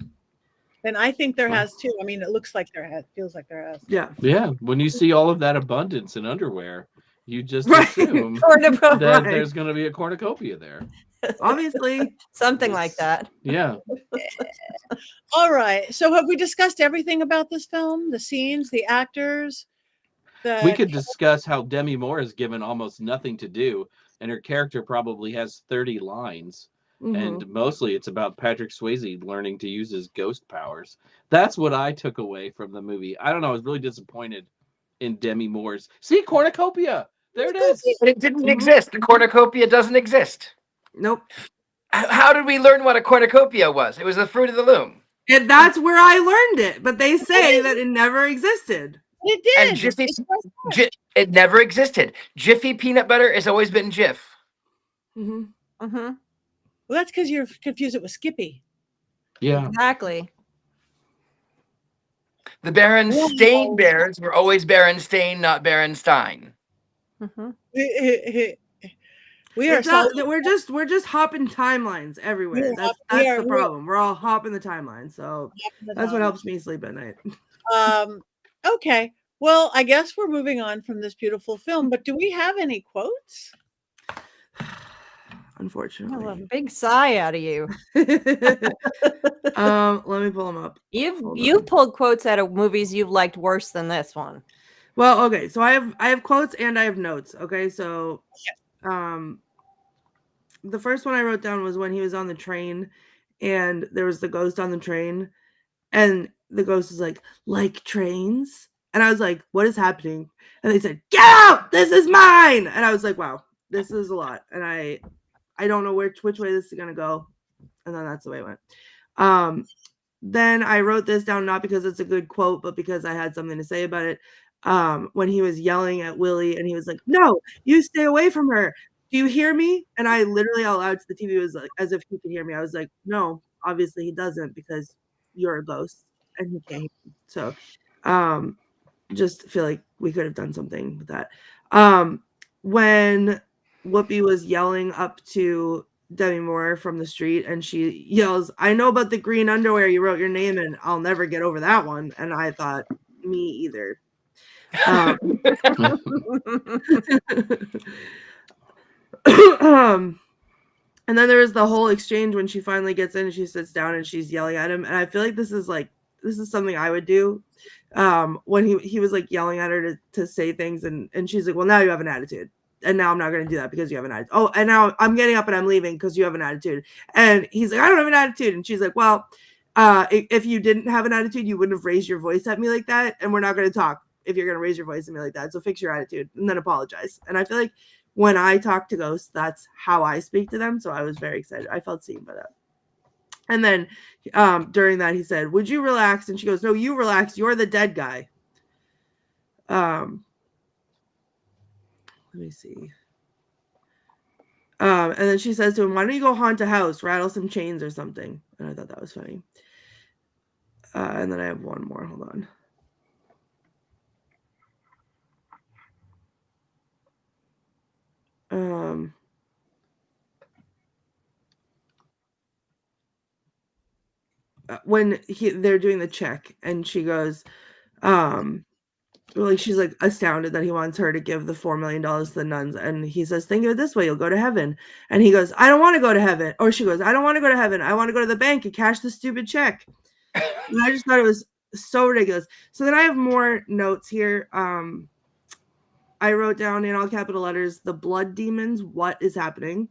And I think there has too. I mean, it looks like there has, feels like there has. Yeah. Yeah. When you see all of that abundance in underwear, you just assume that there's going to be a cornucopia there. Obviously. Something like that. Yeah. All right. So have we discussed everything about this film? The scenes, the actors? We could discuss how Demi Moore is given almost nothing to do, and her character probably has 30 lines. Mm-hmm. And mostly it's about Patrick Swayze learning to use his ghost powers. That's what I took away from the movie. I don't know. I was really disappointed in Demi Moore's. See, cornucopia. There it is. But it didn't exist. The cornucopia doesn't exist. Nope. How did we learn what a cornucopia was? It was the Fruit of the Loom. And that's where I learned it. But they say that it never existed. It did. And Jiffy, it never existed. Jiffy peanut butter has always been Jif. Mm-hmm. Mm-hmm. Well, that's because you're confused it with Skippy. Yeah. Exactly. The Berenstain Bears were always Berenstain, not Berenstein. Mm-hmm. We are we're just hopping timelines everywhere. That's the problem. We're all hopping the timeline. So that's what helps me sleep at night. Okay. Well, I guess we're moving on from this beautiful film, but do we have any quotes? Unfortunately. A big sigh out of you. Let me pull them up. You've pulled quotes out of movies you've liked worse than this one. Well, okay. So I have quotes and I have notes. Okay. So the first one I wrote down was when he was on the train and there was the ghost on the train and the ghost was like trains. And I was like, what is happening? And they said, get out! This is mine! And I was like, wow, this is a lot. And I don't know which way this is going to go. And then that's the way it went. Then I wrote this down, not because it's a good quote, but because I had something to say about it. When he was yelling at Willie and he was like, no, you stay away from her. Do you hear me? And I literally out loud to the TV was like, as if he could hear me. I was like, no, obviously he doesn't because you're a ghost and he can't hear me. So, just feel like we could have done something with that. When Whoopi was yelling up to Demi Moore from the street and she yells, I know about the green underwear you wrote your name in. I'll never get over that one. And I thought, me either. And then there was the whole exchange when she finally gets in and she sits down and she's yelling at him. And I feel like this is something I would do. When he was like yelling at her to say things and she's like, well, now you have an attitude. And now I'm not going to do that because you have an attitude. Oh, and now I'm getting up and I'm leaving because you have an attitude. And he's like, I don't have an attitude. And she's like, well, if you didn't have an attitude, you wouldn't have raised your voice at me like that. And we're not going to talk if you're going to raise your voice at me like that. So fix your attitude and then apologize. And I feel like when I talk to ghosts, that's how I speak to them. So I was very excited. I felt seen by that. And then during that, he said, would you relax? And she goes, no, you relax. You're the dead guy. Let me see. And then she says to him, why don't you go haunt a house, rattle some chains or something? And I thought that was funny. And then I have one more. Hold on. When they're doing the check and she goes, she's like astounded that he wants her to give the $4 million to the nuns. And he says, think of it this way, you'll go to heaven. And he goes, I don't want to go to heaven. Or she goes, I don't want to go to heaven. I want to go to the bank and cash the stupid check. And I just thought it was so ridiculous. So then I have more notes here. I wrote down in all capital letters, the blood demons, what is happening?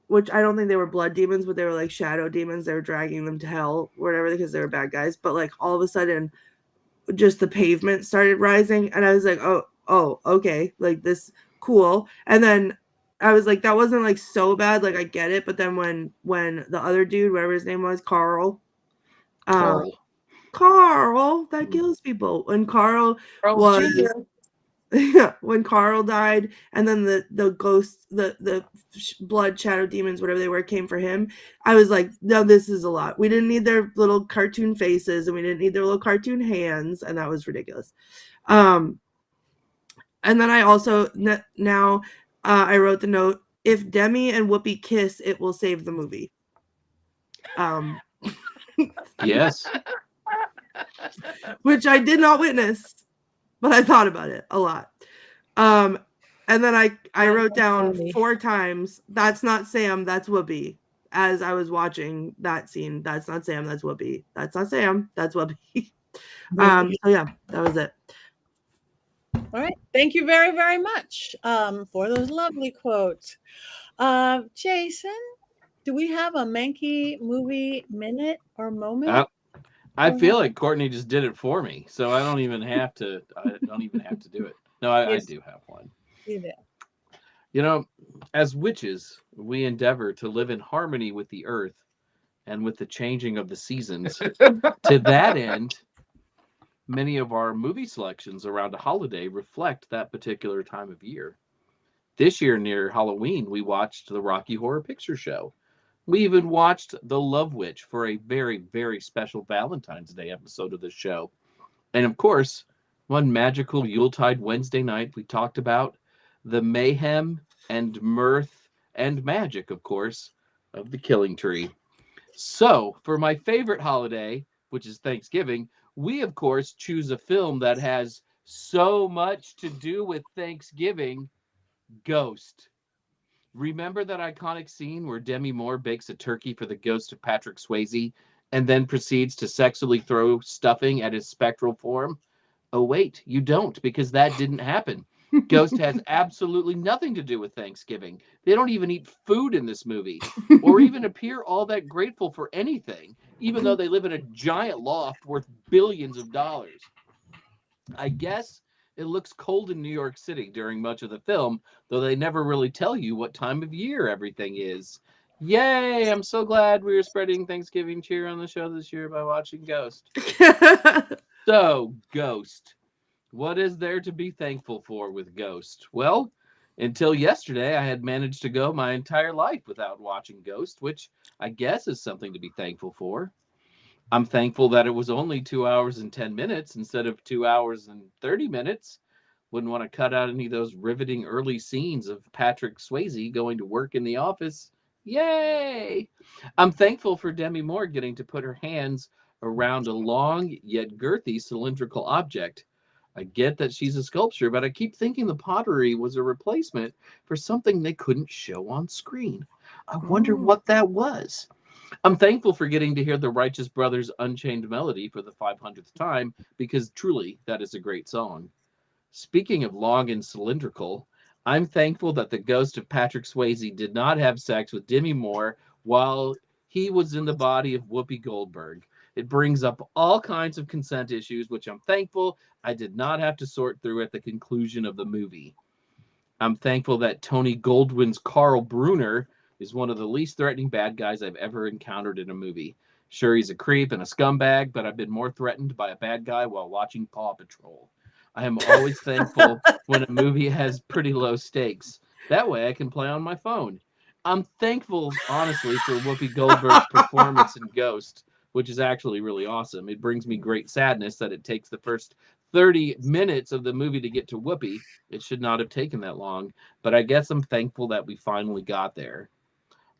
Which I don't think they were blood demons, but they were like shadow demons. They were dragging them to hell or whatever because they were bad guys. But like all of a sudden, just the pavement started rising. And I was like, oh, okay. Like this, cool. And then I was like, that wasn't like so bad. Like I get it. But then when the other dude, whatever his name was, Carl, that kills people. When Carl was... Jr. When Carl died and then the ghost, the blood shadow demons, whatever they were, came for him, I was like, no, this is a lot. We didn't need their little cartoon faces and we didn't need their little cartoon hands, and that was ridiculous. And then I also now I wrote the note, if Demi and Whoopi kiss, it will save the movie. Yes. Which I did not witness, but I thought about it a lot. And then I wrote down 4 times, that's not Sam, that's Whoopi. As I was watching that scene, that's not Sam, that's Whoopi. That's not Sam, that's Whoopi. So yeah, that was it. All right. Thank you very, very much for those lovely quotes. Jason, do we have a Mankey movie minute or moment? I feel like Courtney just did it for me, so I don't even have to. I don't even have to do it. No, I do have one. You do. You know, as witches, we endeavor to live in harmony with the earth and with the changing of the seasons. To that end, many of our movie selections around a holiday reflect that particular time of year. This year, near Halloween, we watched the Rocky Horror Picture Show. We even watched The Love Witch for a very, very special Valentine's Day episode of the show. And of course, one magical Yuletide Wednesday night, we talked about the mayhem and mirth and magic, of course, of the Killing Tree. So, for my favorite holiday, which is Thanksgiving, we, of course, choose a film that has so much to do with Thanksgiving, Ghost. Remember that iconic scene where Demi Moore bakes a turkey for the ghost of Patrick Swayze and then proceeds to sexually throw stuffing at his spectral form? Oh, wait, you don't, because that didn't happen. Ghost has absolutely nothing to do with Thanksgiving. They don't even eat food in this movie or even appear all that grateful for anything, even though they live in a giant loft worth billions of dollars. I guess it looks cold in New York City during much of the film, though they never really tell you what time of year everything is. Yay! I'm so glad we are spreading Thanksgiving cheer on the show this year by watching Ghost. So, Ghost. What is there to be thankful for with Ghost? Well, until yesterday, I had managed to go my entire life without watching Ghost, which I guess is something to be thankful for. I'm thankful that it was only 2 hours and 10 minutes instead of 2 hours and 30 minutes. Wouldn't want to cut out any of those riveting early scenes of Patrick Swayze going to work in the office. Yay! I'm thankful for Demi Moore getting to put her hands around a long yet girthy cylindrical object. I get that she's a sculptor, but I keep thinking the pottery was a replacement for something they couldn't show on screen. I wonder what that was. I'm thankful for getting to hear the Righteous Brothers' Unchained Melody for the 500th time, because truly, that is a great song. Speaking of long and cylindrical, I'm thankful that the ghost of Patrick Swayze did not have sex with Demi Moore while he was in the body of Whoopi Goldberg. It brings up all kinds of consent issues, which I'm thankful I did not have to sort through at the conclusion of the movie. I'm thankful that Tony Goldwyn's Carl Bruner is one of the least threatening bad guys I've ever encountered in a movie. Sure, he's a creep and a scumbag, but I've been more threatened by a bad guy while watching Paw Patrol. I am always thankful when a movie has pretty low stakes. That way I can play on my phone. I'm thankful, honestly, for Whoopi Goldberg's performance in Ghost, which is actually really awesome. It brings me great sadness that it takes the first 30 minutes of the movie to get to Whoopi. It should not have taken that long, but I guess I'm thankful that we finally got there.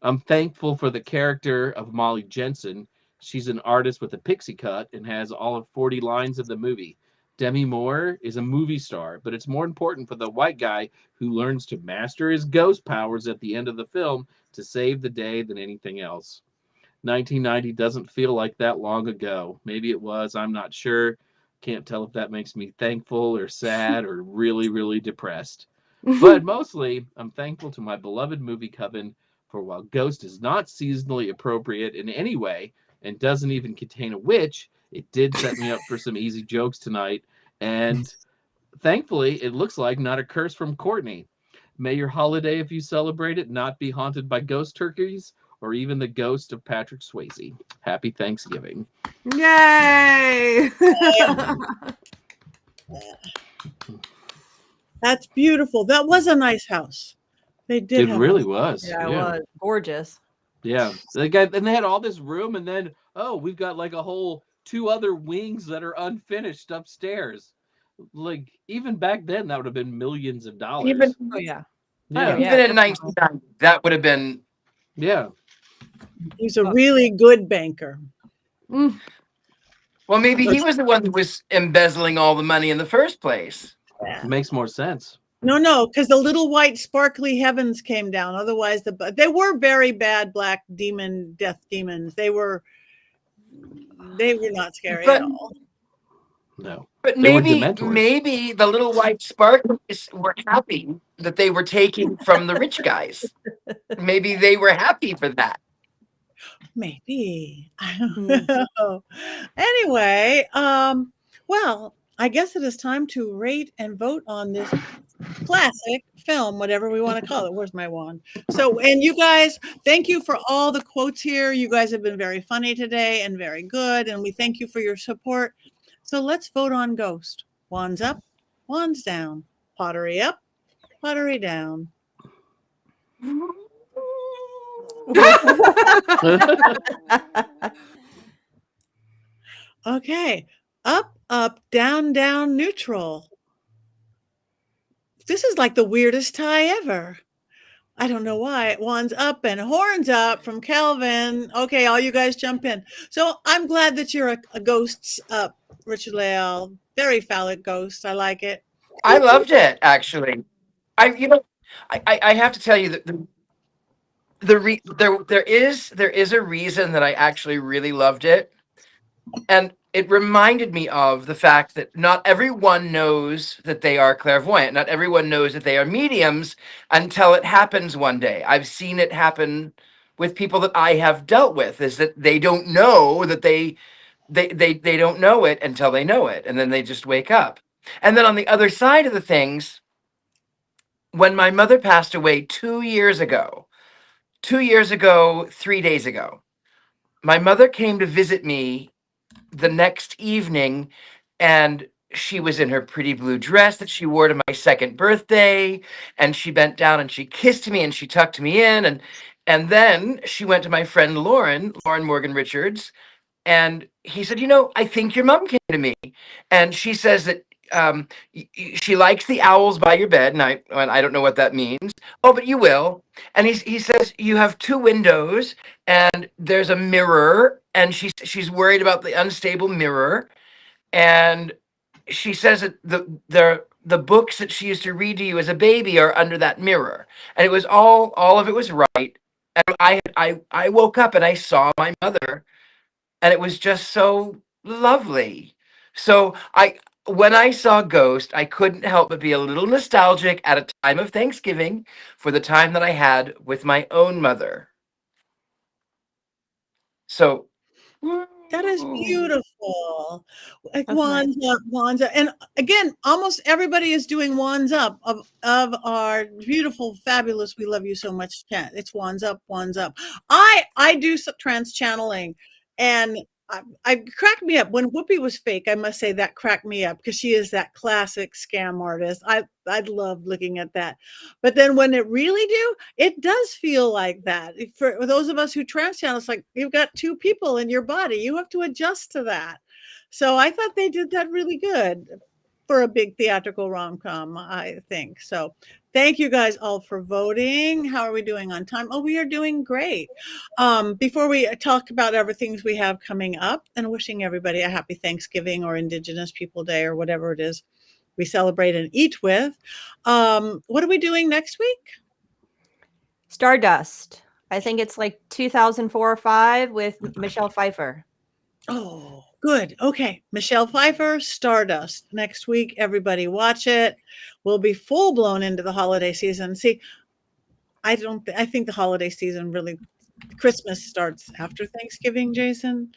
I'm thankful for the character of Molly Jensen. She's an artist with a pixie cut and has all of 40 lines of the movie. Demi Moore is a movie star, but it's more important for the white guy who learns to master his ghost powers at the end of the film to save the day than anything else. 1990 doesn't feel like that long ago. Maybe it was, I'm not sure. Can't tell if that makes me thankful or sad or really, really depressed. But mostly, I'm thankful to my beloved movie coven for while Ghost is not seasonally appropriate in any way and doesn't even contain a witch, it did set me up for some easy jokes tonight. And thankfully, it looks like not a curse from Courtney. May your holiday, if you celebrate it, not be haunted by ghost turkeys or even the ghost of Patrick Swayze. Happy Thanksgiving. Yay! That's beautiful. That was a nice house. They did. It really was. Yeah, it was gorgeous. Yeah, they had all this room, and then we've got like a whole 2 other wings that are unfinished upstairs. Like even back then, that would have been millions of dollars. Even yeah. Even in 1990, that would have been. Yeah. He's a really good banker. Mm. Well, maybe he was the one who was embezzling all the money in the first place. Yeah. It makes more sense. No, because the little white sparkly heavens came down. Otherwise, they were very bad black death demons. They were not scary at all. No. But maybe the little white sparkles were happy that they were taking from the rich guys. Maybe they were happy for that. Maybe. I don't know. Anyway, well, I guess it is time to rate and vote on this classic film, whatever we want to call it. Where's my wand? So, and you guys, thank you for all the quotes here. You guys have been very funny today and very good, and we thank you for your support. So let's vote on Ghost. Wands up, wands down. Pottery up, pottery down. Okay, up, down, neutral. This is like the weirdest tie ever. I don't know why. Wands up and horns up from Kelvin. Okay, all you guys jump in. So I'm glad that you're a ghosts up, Richard-Lael. Very phallic ghost. I like it. I loved it, actually. I have to tell you that there is a reason that I actually really loved it, and it reminded me of the fact that not everyone knows that they are clairvoyant. Not everyone knows that they are mediums until it happens one day. I've seen it happen with people that I have dealt with, is that they don't know that they don't know it until they know it, and then they just wake up. And then on the other side of the things, when my mother passed away 2 years ago, 3 days ago, my mother came to visit me the next evening, and she was in her pretty blue dress that she wore to my second birthday, and she bent down and she kissed me and she tucked me in, and then she went to my friend Lauren Morgan Richards, and he said, I think your mom came to me, and she says that she likes the owls by your bed, and I don't know what that means. Oh, but you will. And he says you have 2 windows, and there's a mirror, and she's worried about the unstable mirror, and she says that the books that she used to read to you as a baby are under that mirror, and it was all of it was right. And I woke up and I saw my mother, and it was just so lovely. So when I saw Ghost, I couldn't help but be a little nostalgic at a time of Thanksgiving for the time that I had with my own mother. So That is beautiful. Like That's nice. wands up. And again, almost everybody is doing wands up of our beautiful, fabulous, we love you so much chat. It's wands up, wands up. I do some trance channeling, and I cracked me up when Whoopi was fake. I must say that cracked me up because she is that classic scam artist. I love looking at that. But then when it really do, it does feel like that. For those of us who trance channel, it's like you've got 2 people in your body. You have to adjust to that. So I thought they did that really good for a big theatrical rom-com, I think. So thank you guys all for voting. How are we doing on time? Oh, we are doing great. Before we talk about everything we have coming up, and wishing everybody a happy Thanksgiving or Indigenous People Day or whatever it is we celebrate and eat with. What are we doing next week? Stardust. I think it's like 2004 or 5 with Michelle Pfeiffer. Oh, good. Okay. Michelle Pfeiffer, Stardust. Next week, everybody watch it. We'll be full blown into the holiday season. See, I think the holiday season really, Christmas starts after Thanksgiving, Jason.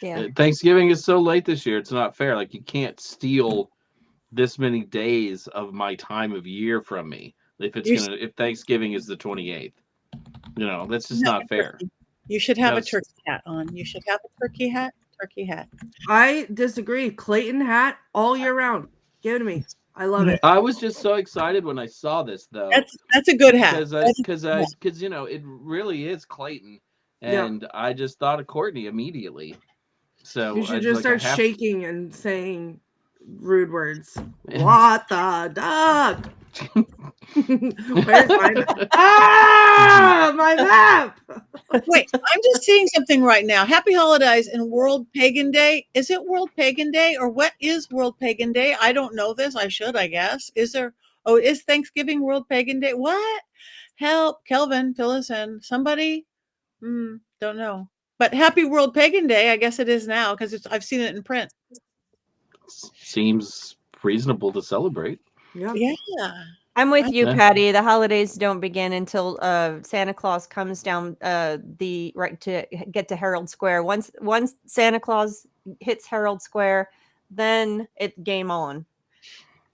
Yeah. Thanksgiving is so late this year. It's not fair. Like, you can't steal this many days of my time of year from me. If Thanksgiving is the 28th, that's just not fair. You should have a turkey hat on. You should have a turkey hat. I disagree. Clayton hat all year round. Give it to me. I love it. I was just so excited when I saw this, though. That's a good hat. Because it really is Clayton, and I just thought of Courtney immedially. So you should just start shaking and saying rude words. What the duck? Where's my map? My map. Wait, I'm just seeing something right now. Happy holidays and World Pagan Day. Is it World Pagan Day, or what is World Pagan Day? I don't know this. I should, I guess. Is Thanksgiving World Pagan Day? What? Help, Kelvin, fill us in. Somebody? Don't know. But happy World Pagan Day. I guess it is now because I've seen it in print. Seems reasonable to celebrate. Yeah. I'm with you, Patty. The holidays don't begin until Santa Claus comes down to get to Herald Square. Once Santa Claus hits Herald Square, then it's game on.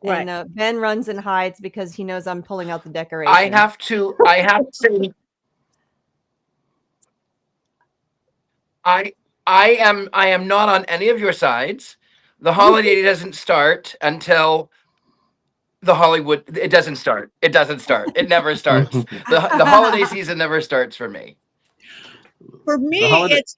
Right. And Ben runs and hides because he knows I'm pulling out the decorations. I have to say, I am not on any of your sides. The holiday doesn't start until the Hollywood. It doesn't start. It It never starts. The holiday season never starts for me. For me, it's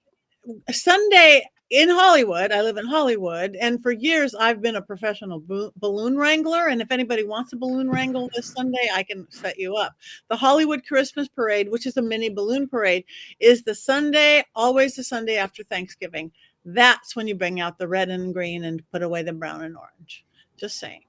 Sunday in Hollywood. I live in Hollywood, and for years I've been a professional balloon wrangler. And if anybody wants a balloon wrangle this Sunday, I can set you up. The Hollywood Christmas Parade, which is a mini balloon parade, is the Sunday, always the Sunday after Thanksgiving. That's when you bring out the red and green and put away the brown and orange. Just saying.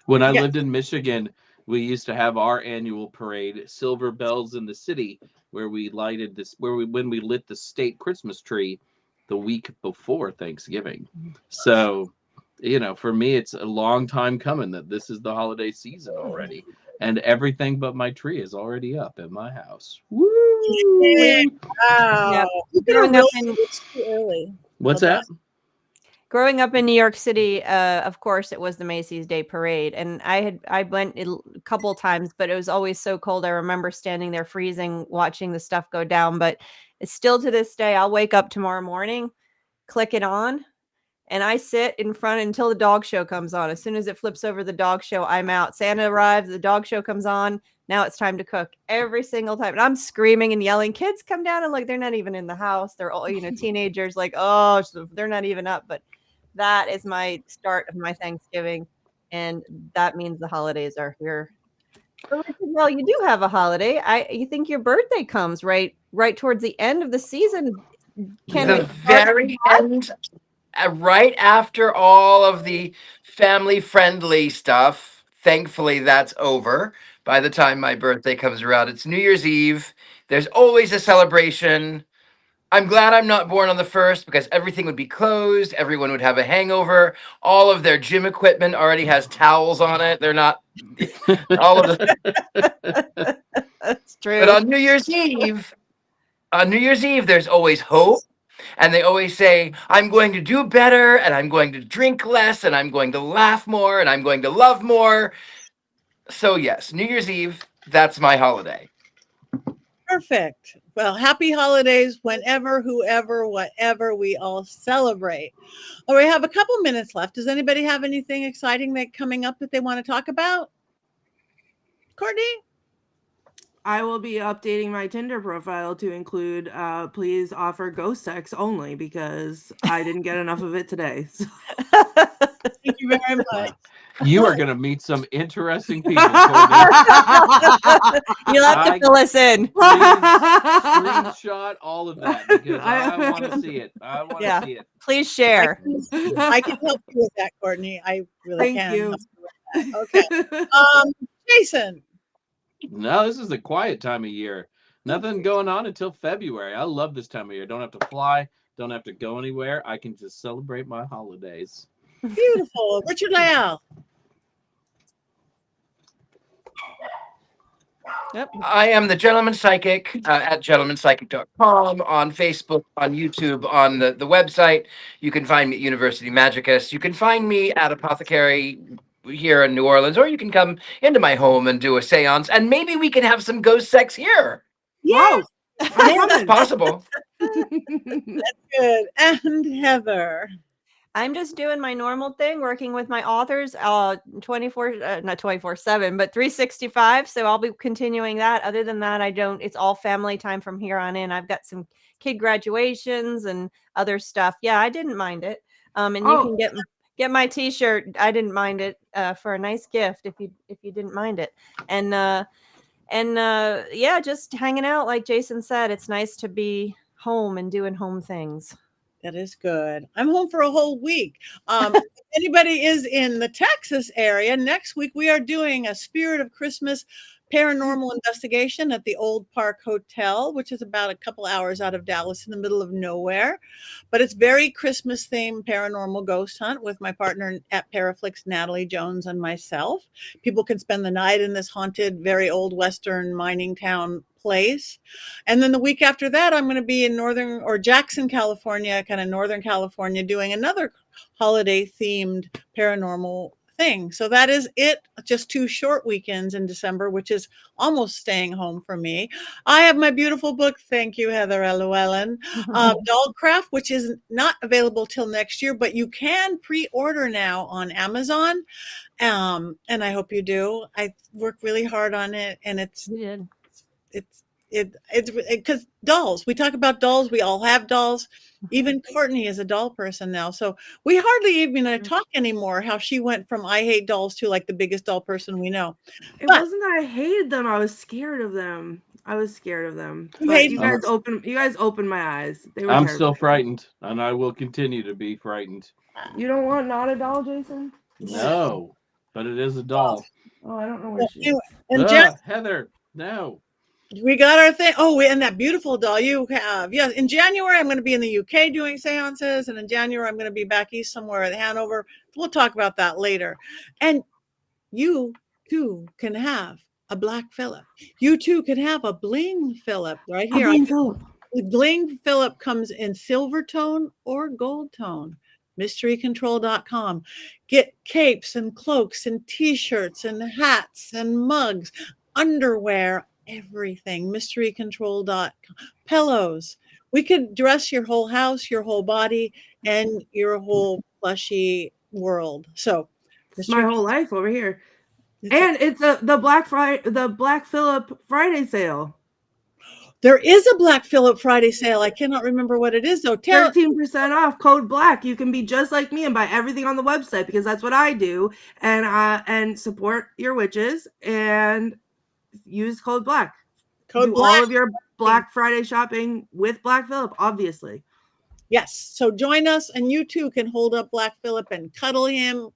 When I lived in Michigan, we used to have our annual parade, Silver Bells in the City, where we lighted this, when we lit the state Christmas tree the week before Thanksgiving. So, you know, for me, it's a long time coming that this is the holiday season already, and everything but my tree is already up in my house. Woo! Yeah. Wow. Yep. It's too early. What's that? Growing up in New York City, of course, it was the Macy's Day Parade, and I went a couple of times, but it was always so cold. I remember standing there freezing, watching the stuff go down. But it's still to this day, I'll wake up tomorrow morning, click it on, and I sit in front until the dog show comes on. As soon as it flips over the dog show, I'm out. Santa arrives, the dog show comes on. Now it's time to cook every single time. And I'm screaming and yelling. Kids come down and like they're not even in the house. They're all, teenagers like, oh, they're not even up. But that is my start of my Thanksgiving, and that means the holidays are here. Well, you do have a holiday. You think your birthday comes right towards the end of the season. The very end, right after all of the family-friendly stuff. Thankfully, that's over by the time my birthday comes around. It's New Year's Eve. There's always a celebration. I'm glad I'm not born on the 1st because everything would be closed. Everyone would have a hangover. All of their gym equipment already has towels on it. They're not all of the. That's true. But on New Year's Eve, there's always hope. And they always say, I'm going to do better, and I'm going to drink less, and I'm going to laugh more, and I'm going to love more. So yes, New Year's Eve, that's my holiday. Perfect. Well, happy holidays whenever, whoever, whatever we all celebrate. Oh, we have a couple minutes left. Does anybody have anything exciting coming up that they want to talk about? Courtney? I will be updating my Tinder profile to include please offer ghost sex only because I didn't get enough of it today. Thank you very much. You are going to meet some interesting people. You'll have to fill us in. Screenshot all of that because I want to see it. I want to see it. Please share. I can help you with that, Courtney. I really Thank can. you. Okay. Jason. No, this is a quiet time of year. Nothing going on until February. I love this time of year. Don't have to fly. Don't have to go anywhere. I can just celebrate my holidays. Beautiful. Richard-Lael. Yep. I am the Gentleman Psychic at gentlemanpsychic.com, on Facebook, on YouTube, on the website. You can find me at University Magicus. You can find me at Apothecary here in New Orleans, or you can come into my home and do a seance, and maybe we can have some ghost sex here. Yes. It's possible. That's good. And Heather. I'm just doing my normal thing, working with my authors, 24/7, but 365. So I'll be continuing that. Other than that, it's all family time from here on in. I've got some kid graduations and other stuff. Yeah, I didn't mind it. And you can get my t-shirt. I didn't mind it for a nice gift if you didn't mind it. And yeah, just hanging out. Like Jason said, it's nice to be home and doing home things. That is good. I'm home for a whole week. If anybody is in the Texas area, next week we are doing a Spirit of Christmas paranormal investigation at the Old Park Hotel, which is about a couple hours out of Dallas in the middle of nowhere. But it's very Christmas themed paranormal ghost hunt with my partner at Paraflix, Natalie Jones, and myself. People can spend the night in this haunted, very old Western mining town place. And then the week after that, I'm going to be in Jackson, California, kind of Northern California, doing another holiday themed paranormal thing. So that is it. Just 2 short weekends in December, which is almost staying home for me. I have my beautiful book. Thank you, Heather Llewellyn. Dogcraft, which is not available till next year, but you can pre-order now on Amazon. And I hope you do. I worked really hard on it, and it's it's because dolls. We talk about dolls. We all have dolls. Even Courtney is a doll person now. So we hardly even talk anymore how she went from I hate dolls to like the biggest doll person we know. It But wasn't that I hated them. I was scared of them. But hate you guys opened my eyes. They were I'm terrifying. still frightened, and I will continue to be frightened. You don't want not a doll, Jason? No, but it is a doll. Oh, I don't know where she is. anyway, and Heather, no. we got our thing. Oh, and that beautiful doll you have. Yes, in January, I'm going to be in the UK doing seances. And in January, I'm going to be back east somewhere at Hanover. We'll talk about that later. And you, too, can have a Black Phillip. You, too, can have a Bling Phillip right here. Bling Phillip comes in silver tone or gold tone. MysteryControl.com. Get capes and cloaks and T-shirts and hats and mugs, underwear, everything. MysteryControl.com. Pillows. We could dress your whole house, your whole body, and your whole plushy world. So it's my whole life over here. And it's the Black Phillip Friday sale. There is a Black Phillip Friday sale. I cannot remember what it is though. 13% off, code BLACK. You can be just like me and buy everything on the website because that's what I do, and support your witches and use code BLACK. Do all of your Black Friday shopping with Black Phillip, obviously. Yes. So join us, and you too can hold up Black Phillip and cuddle him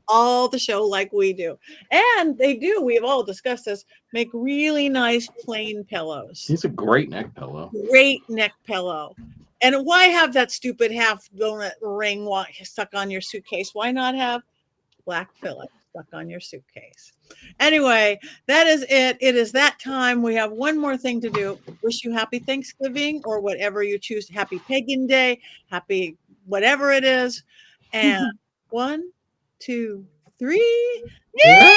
all the show like we do. And they do, we've all discussed this, make really nice plain pillows. He's a great neck pillow. Great neck pillow. And why have that stupid half donut ring stuck on your suitcase? Why not have Black Phillip stuck on your suitcase? Anyway, that is it. It is that time. We have one more thing to do. Wish you happy Thanksgiving or whatever you choose. Happy Pagan Day. Happy whatever it is. And 1, 2, 3. Yeah!